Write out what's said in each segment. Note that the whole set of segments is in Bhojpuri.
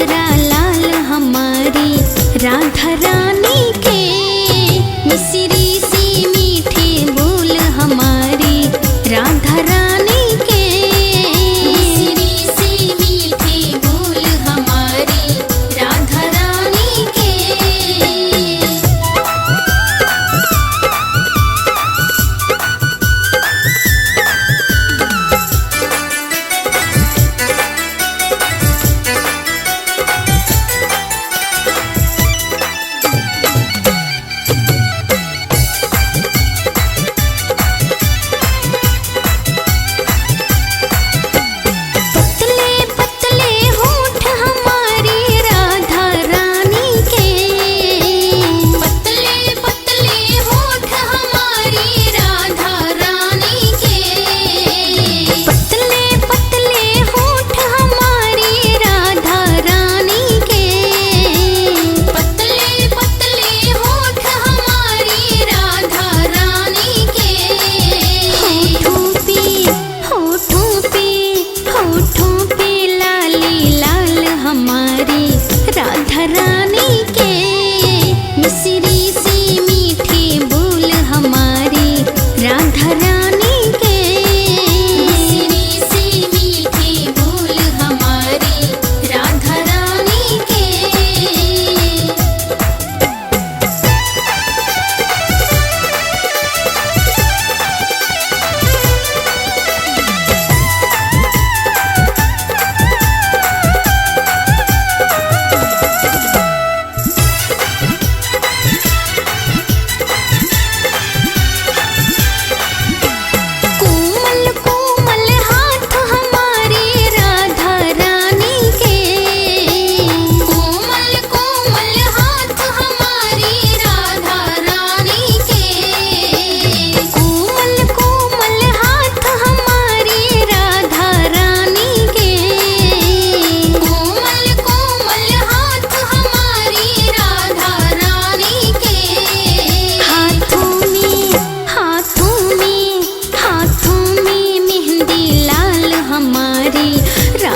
असरा लाल हमारी राधा रानी के। मिसरी सी मीठे बोल हमारी राधा रानी के। मिसरी सी मीठे बोल हमारी राधा रानी के। राधा रानी के। मिसरी सी मीठे बोल हमारी राधा रानी के। मिसरी सी मीठे बोल हमारी राधा रानी के।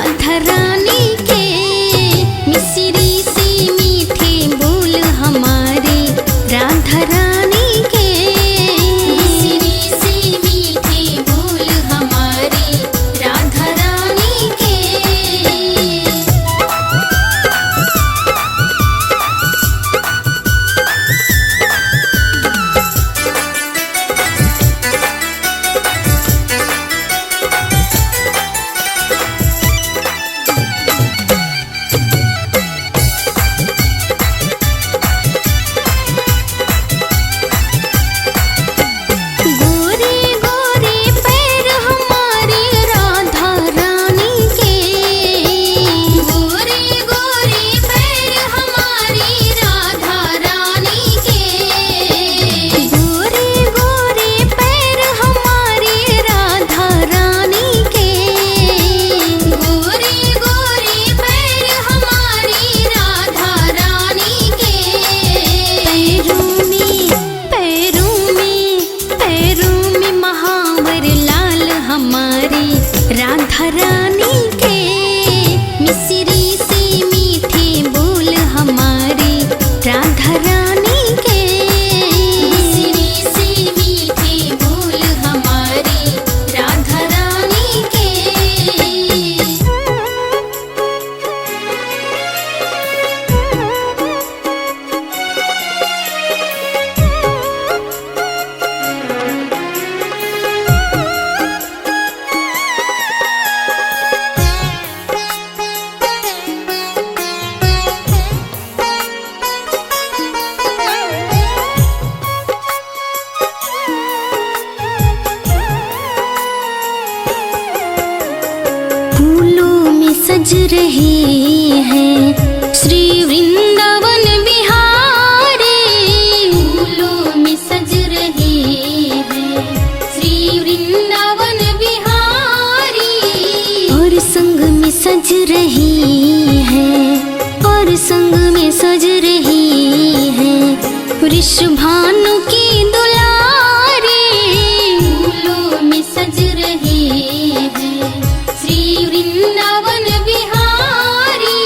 राधा रानी के। मिसरी सी मीठे बोल हमारी राधा रानी के। मिसरी सी मीठे बोल हमारी राधा रानी के। राधा रानी के। मिसरी सी मीठे बोल हमारी राधा रानी के। मिसरी सी मीठे बोल हमारी राधा रानी के। सज रही है श्री वृंदावन बिहारी। फूलों में सज रही है श्री वृंदावन बिहारी। और संग में सज रही है, और संग में सज रही है वृषभानु की दुलारी। फूलों में सज रही है श्री वृंदावन बिहारी।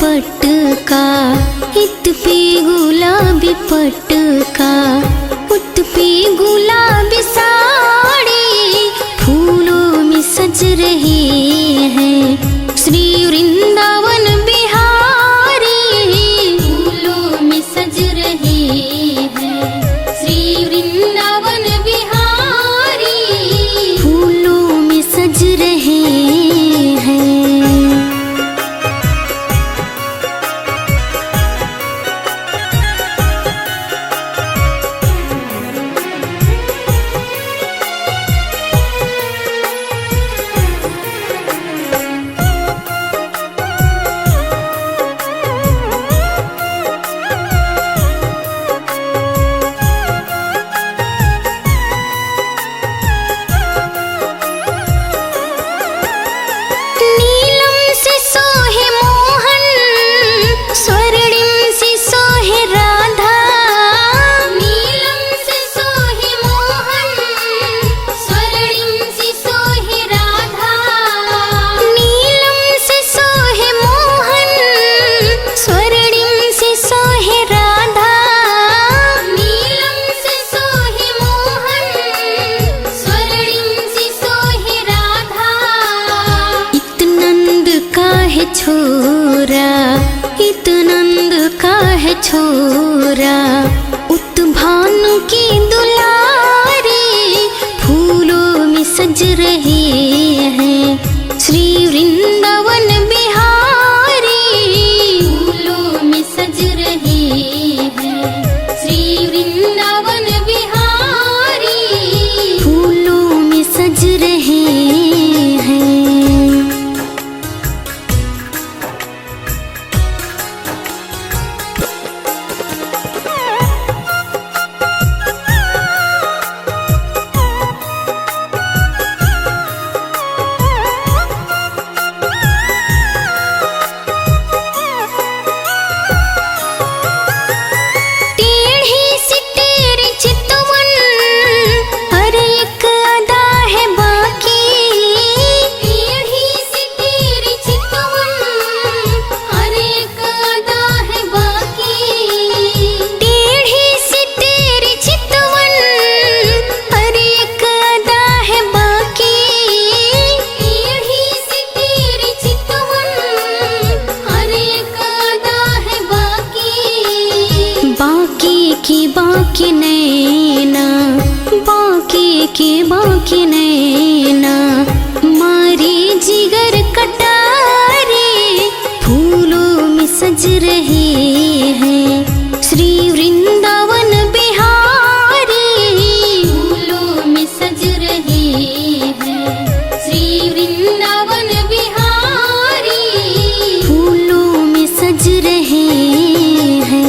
पटका, इत पे गुलाबी पटका, उत पे गुलाबी साड़ी, फूलों में सज रहे हैं श्री वृंदावन बिहारी। फूलों में सज रहे हैं श्री वृंदावन बिहारी, फूलों में सज रहे हैं। नीलम से सोहे मोहन, स्वर्णिम से सोहे राधा। नीलम से सोहे मोहन, स्वर्णिम से सोहे राधा। नीलम से सोहे मोहन, स्वर्णिम से सोहे राधा। नीलम से सोहे मोहन, स्वर्णिम से सोहे राधा। इत नंद का है छोरा, इत नंद का है छोरा, उत भानु की दुलारी, फूलों में सज रहे हैं श्री वृंदावन बिहारी। फूलों में सज रहे हैं श्री वृंदावन बिहारी, फूलों में सज रहे हैं। टेढ़ी सी तेरी चितवन, हर एक अदा है बाकी। टेढ़ी सी तेरी चितवन, हर एक अदा है बाकी। टेढ़ी सी तेरी चितवन, हर एक अदा है बाकी। टेढ़ी सी तेरी चितवन, हर एक अदा है बाकी। बाकी की बाकी नैना, बाकी की बाकी नैना, मारे जिगर कटारे, फूलों में सज रहे हैं श्री वृंदावन बिहारी। फूलों में सज रहे हैं श्री वृंदावन बिहारी, फूलों में सज रहे हैं।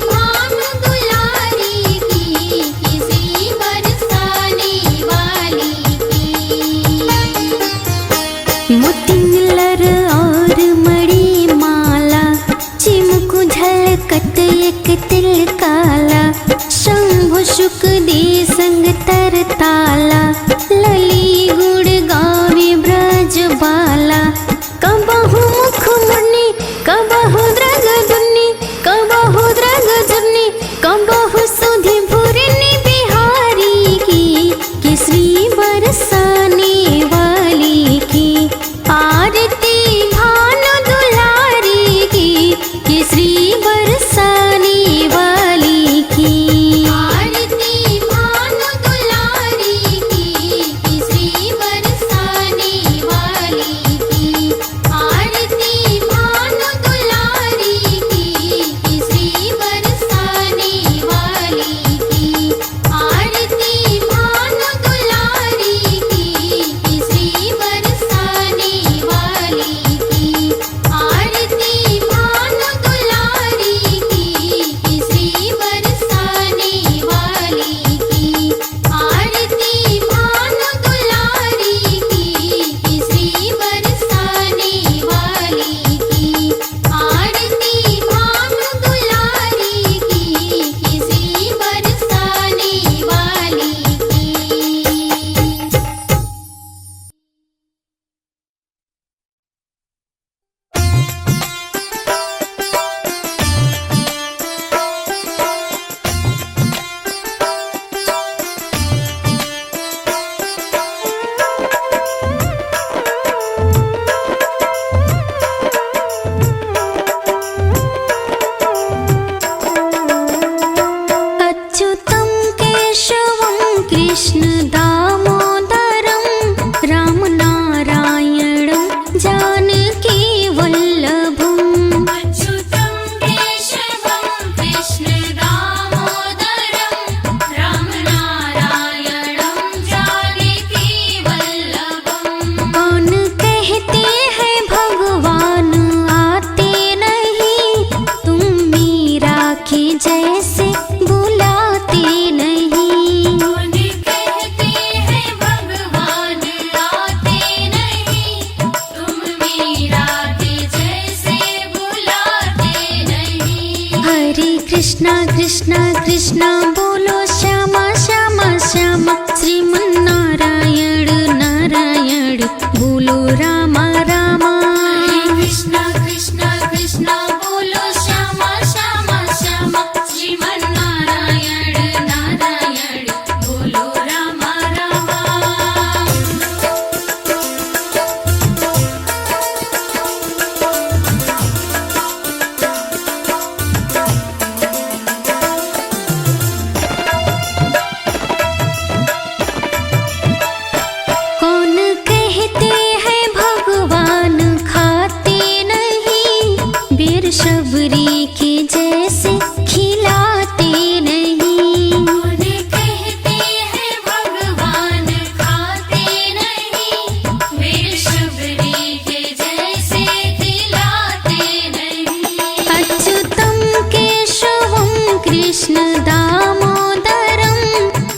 भानु दुलारी की श्री बरसाने वाली की। मोतिलर और मणि माला चिमकु झलकत एक तिल काला। शंभु शुक दे संग तरताला लली गुण गावे ब्रज बाला। कबहु मुख मुनि कबहु द्रग दुनि कबहु द्रग जुनि कबहु सुधि भुरनि बिहारी की श्री बरसाने वाली की। आरती भानु दुलारी की श्री बरसाने वाली की। आरती कृष्णा कृष्णा कृष्णा बोलो श्यामा श्यामा श्यामा, श्रीमन्नारायण नारायण बोलो रामा रामा। कृष्णा कृष्णा कृष्णा बोलो श्यामा श्यामा श्यामा, श्रीमन्नारायण नारायण बोलो रामा रामा। कौन कहते हैं भगवान खाते नहीं, बेर शबरी के जैसे खिलाते नहीं। कौन कहते हैं भगवान खाते नहीं, मेरे शबरी के जैसे खिलाते नहीं। अच्युतं केशवं कृष्ण दामोदरं,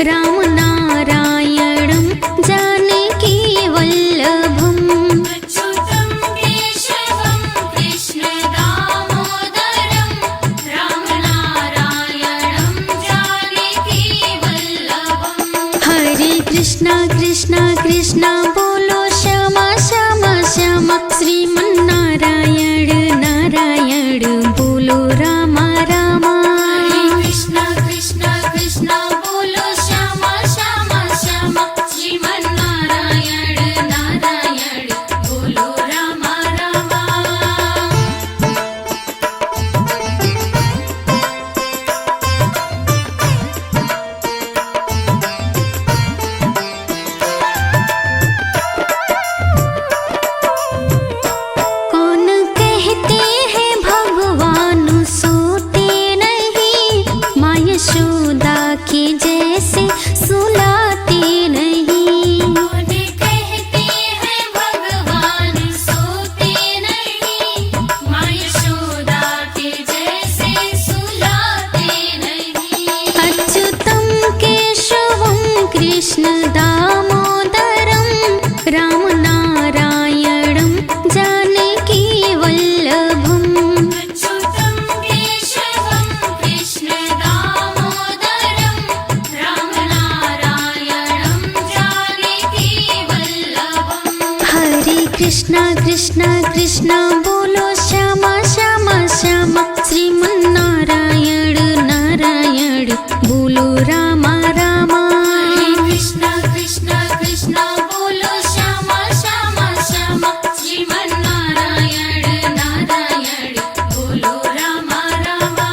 राम नारायणं जानकी वल्लभम्। अच्युतं केशवं कृष्ण दामोदरं, राम नारायणं जानकी वल्लभम्। हरे कृष्णा कृष्णा कृष्णा बोलो श्यामा श्यामा श्यामा, श्रीमन्नारायण नारायण बोलो रामा रामा। कृष्णा कृष्णा कृष्णा बोलो श्यामा श्यामा श्यामा, श्रीमन्नारायण नारायण बोलो रामा रामा। कौन कहते हैं भगवान सोते नहीं, माँ यशोदा के जैसे सुलाते नहीं। कौन कहते हैं भगवान सोते नहीं, माँ यशोदा के जैसे सुलाते नहीं। अच्युतं केशवं कृष्ण दामोदरं, राम नारायणं जानकी वल्लभम्। अच्युतं केशवं कृष्ण दामोदरं, राम नारायणं जानकी वल्लभम्। हरे कृष्णा कृष्णा कृष्णा बोलो श्यामा श्यामा श्यामा, श्रीमन्नारायण नारायण बोलो रामा रामा। कृष्णा कृष्णा कृष्णा बोलो श्यामा श्यामा श्यामा, श्रीमन्नारायण नारायण बोलो रामा रामा।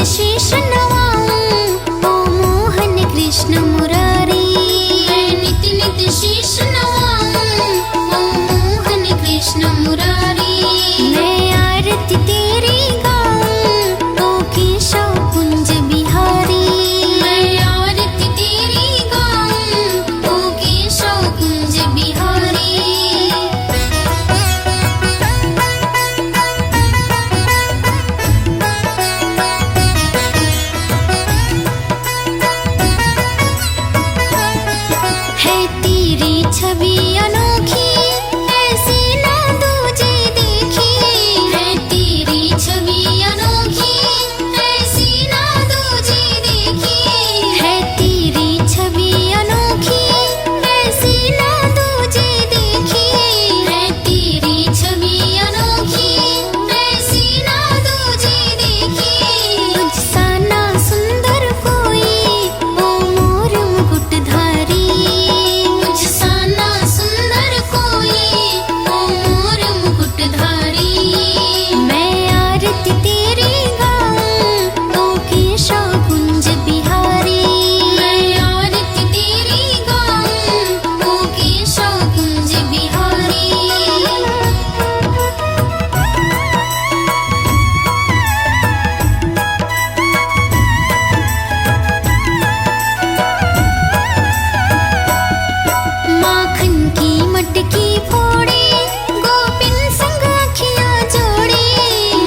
शीश नवाऊं ओ मोहन कृष्ण मुरारी। मैं नित नित शीश नवाऊं ओ मोहन कृष्ण मुरारी। मैं आरती तेरी गाऊं ओ केशव कुंज बिहारी। मैं आरती तेरी गाऊं ओ केशव कुंज बिहारी। है तेरी छवि अनोखी ऐसी ना दूजे देखी। है तेरी छवि अनोखी ऐसी ना दूजे देखी। है तेरी छवि अनोखी ऐसी ना दूजे देखी। है तेरी छवि अनोखी ऐसी ना दूजे देखी। तुझसा ना सुंदर कोई ओ मोर मुकुटधारी। मुझसा ना सुंदर कोई ओ मोर मुकुटधारी। मैं आरती तेरी गाऊं ओ केशव कुंज बिहारी। मैं आरती तेरी गाऊं ओ केशव कुंज बिहारी। माखन की मटकी फोड़े गोपिन संग अखियां जोड़े।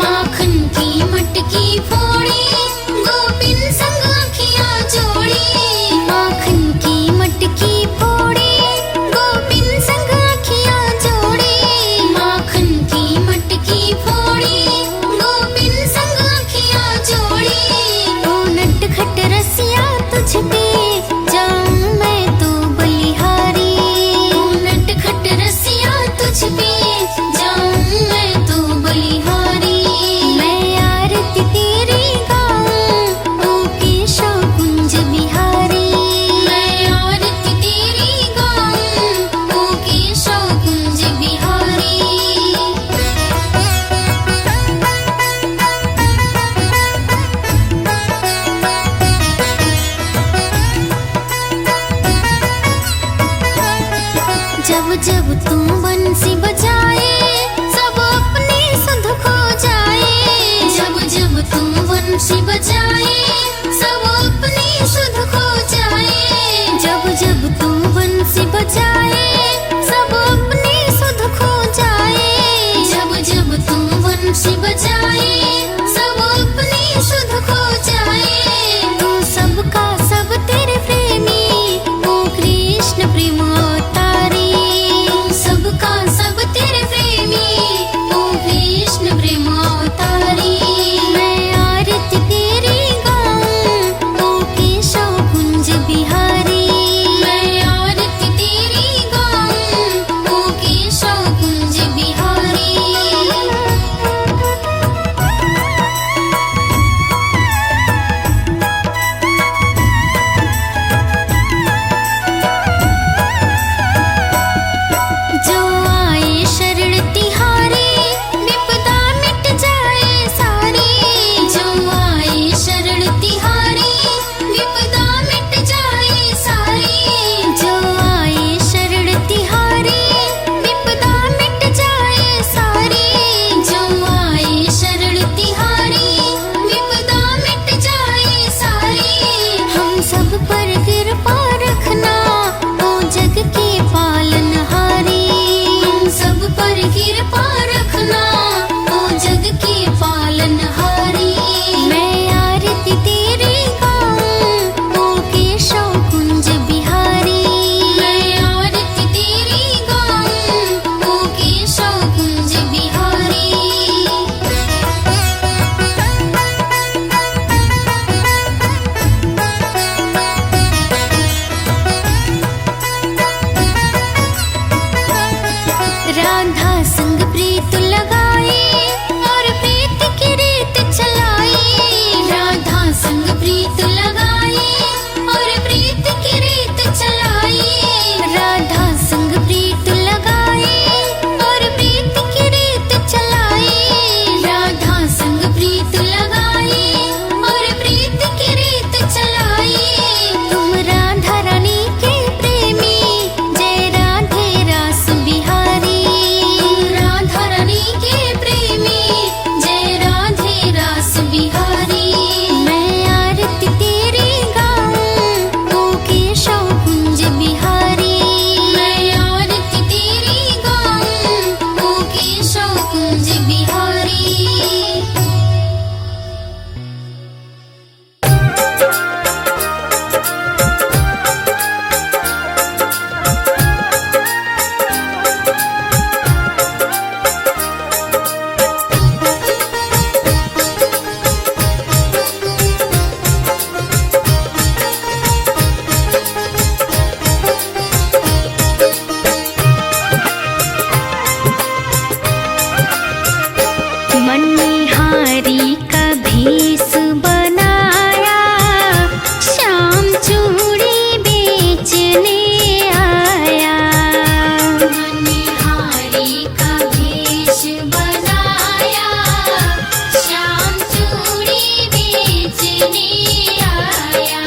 माखन की मटकी फोड़ी गोपिन संग अखियां जोड़ी। माखन की मटकी फोड़े गोपिन संग अखियां जोड़े। माखन की मटकी फोड़ी गोपिन संग अखियां जोड़ी। ओ नटखट रसिया तुझ पे जाऊं मैं तो बलिहारी। ओ नटखट रसिया तुझ पे जाऊं मैं तो बलिहारी। मैं आरती तेरी गाऊं ओ केशव कुंज बिहारी। मैं आरती तेरी गाऊं ओ केशव कुंज बिहारी। जब जब तू बंसी बजाए सब अपने सुध खो जाए। जब जब तू बंसी बजाए सब अपनी सुध खो जाए। जब जब तू बंसी बजाए सब अपने सुध खो जाए। जब जब तू बंसी बजाए सब अपनी सुध खो जाए। तू सबका सब तेरे प्रेमी ओ कृष्ण प्रेम अवतारी। तू सबका सब तेरे प्रेमी ओ कृष्ण प्रेम अवतारी। मैं आरती तेरी भेष बनाया, श्याम चूड़ी बेचने आया। मनिहारी का भेष बनाया, श्याम चूड़ी बेचने आया।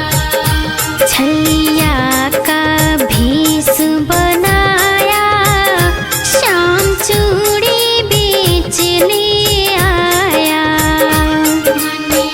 छलिया का भेष बनाया, श्याम चूड़ी बेचने आया। मनिहारी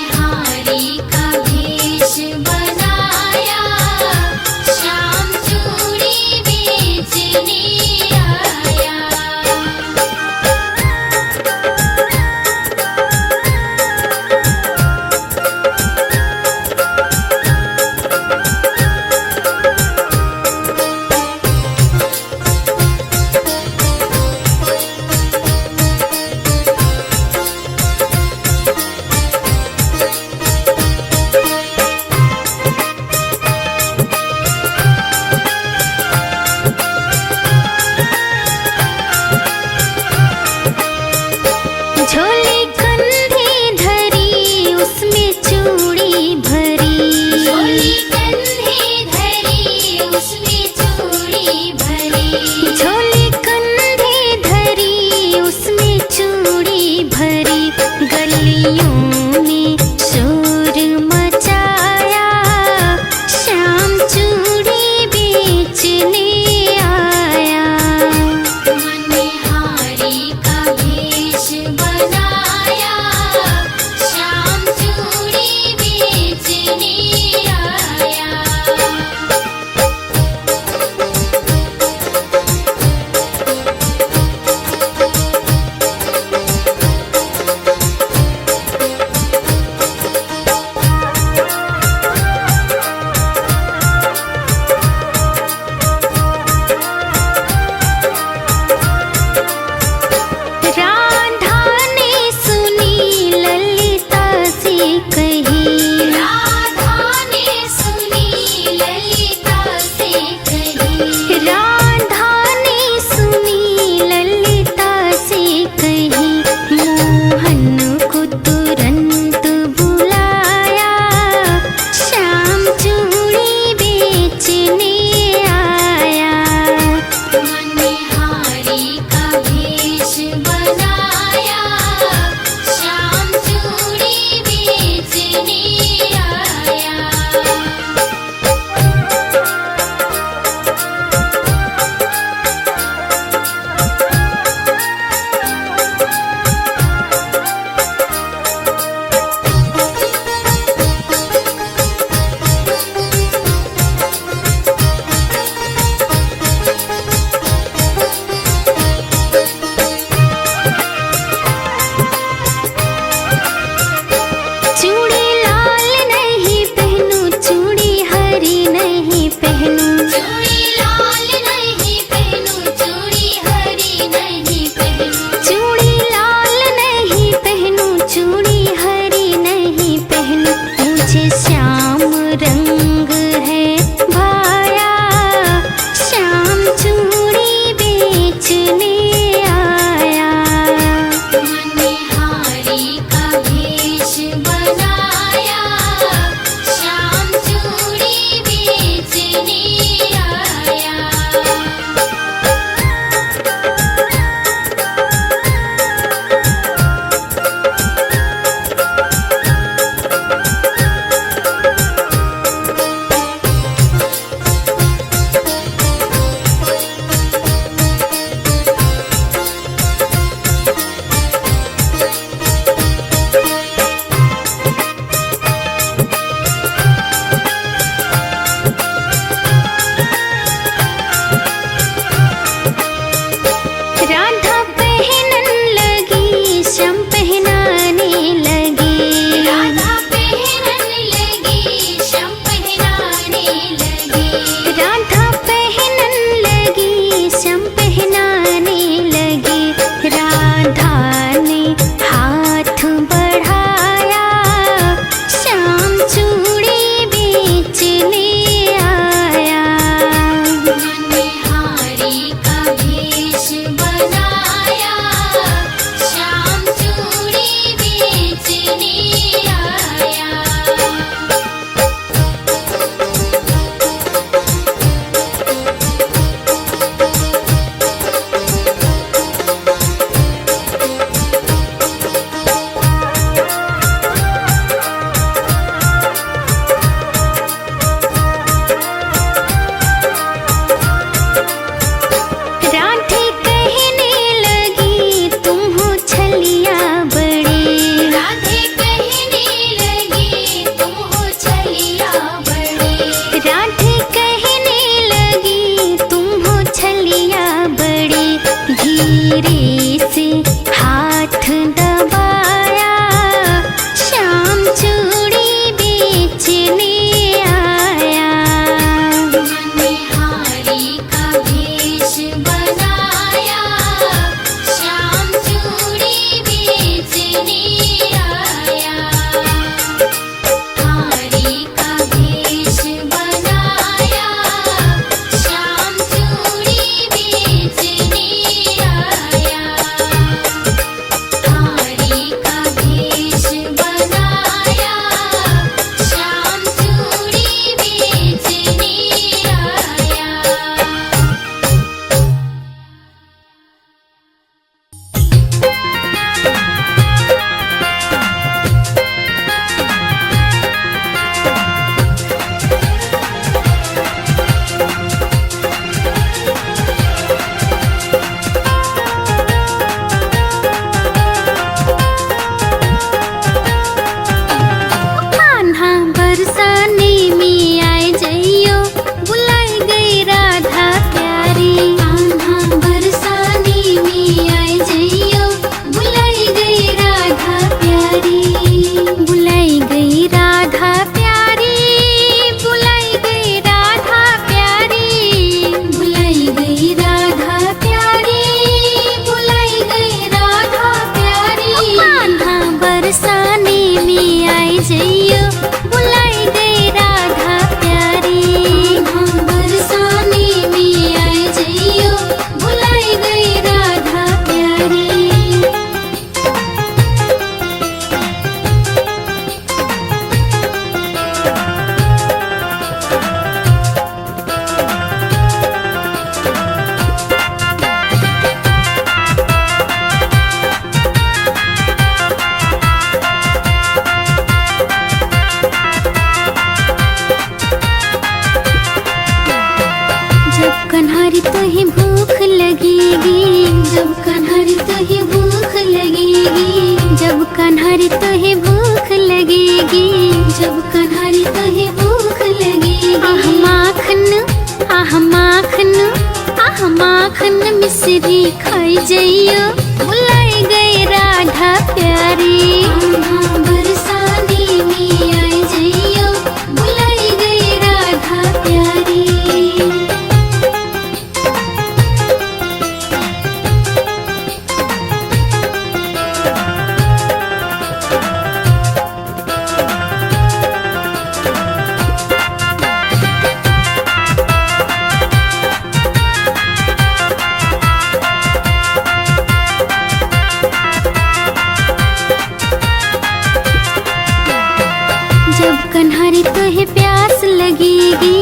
जइयो बुलाई गई राधा प्यारी। हाँ बरसाने में आए जइयो बुलाई गई राधा प्यारी। जब कन्हारी तुहे भूख लगेगी, जब कन्हारी तुहे भूख लगेगी, जब कन्हारी तुहे भूख लगेगी, जब कन्हारी तुहे भूख लगेगी। आह माखन आह माखन आह माखन मिश्री खाई जइयो बुलाई गई राधा प्यारी। हाँ बरसाने में आए जइयो बुलाई गई राधा प्यारी। जब कन्हारी तुहे प्यास लगेगी,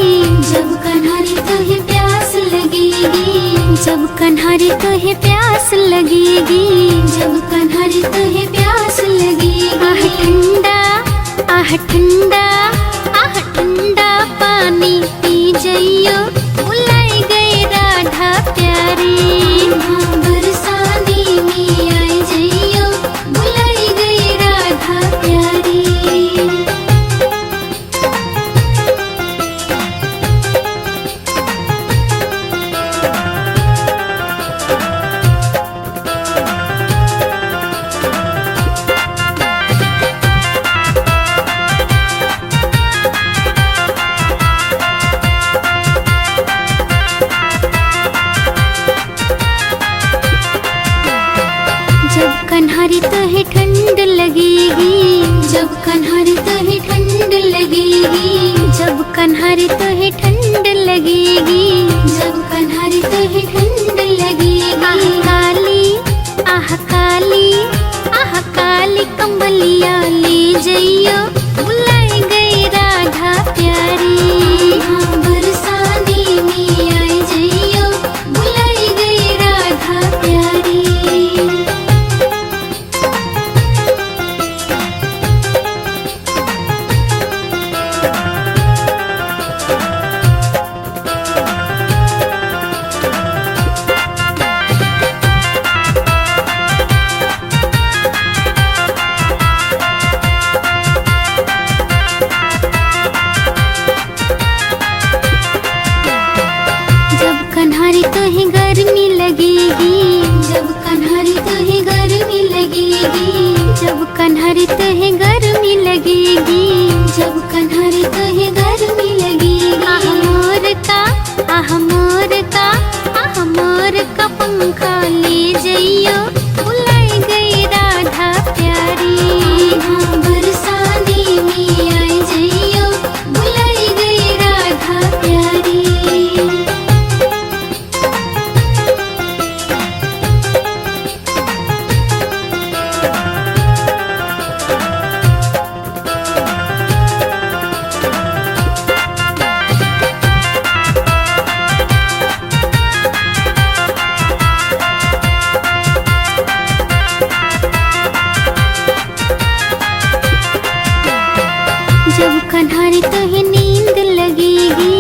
जब कन्हारी तुहे प्यास लगेगी, जब कन्हारी तुहे प्यास लगेगी, जब कन्हारी तुहे प्यास लगेगी। आह ठंडा आह ठंडा आह ठंडा पानी पी जइयो बुलाई गई राधा प्यारी। हाँ बरसाने में आए जइयो बुलाई गई राधा प्यारी। जब कन्हारी तुहे ठंड लगेगी, जब कन्हारी तुहे ठंड लगेगी, जब कन्हारी तुहे ठंड लगेगी, जब कन्हारी तुहे ठंड लगेगी। आह काली आह काली आह काली कंबलिया ले जइयो बुलाई गई राधा प्यारी। हाँ बरसाने में आए जइयो बुलाई गई राधा प्यारी। जब कन्हारी तुहे गर्मी लगेगी, जब कन्हारी तुहे गर्मी लगेगी, जब कन्हारी तुहे गर्मी लगेगी, जब कन्हारी तुहे गर्मी लगेगी। आह मोर का आह मोर का आह मोर का पंखा ले जइयो बुलाई गई राधा प्यारी। हाँ बरसाने में आए जइयो बुलाई गई राधा प्यारी। जब कन्हारी तुहे नींद लगेगी,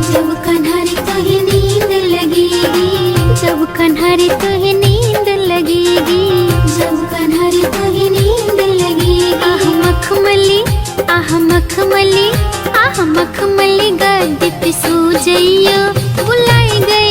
जब कन्हारी तुहे नींद लगेगी, जब कन्हारी तुहे नींद लगेगी, जब कन्हारी तुहे नींद लगेगी। आह मखमली आह मखमली आह मखमली गद्दी पे सो जइयो बुलाई गई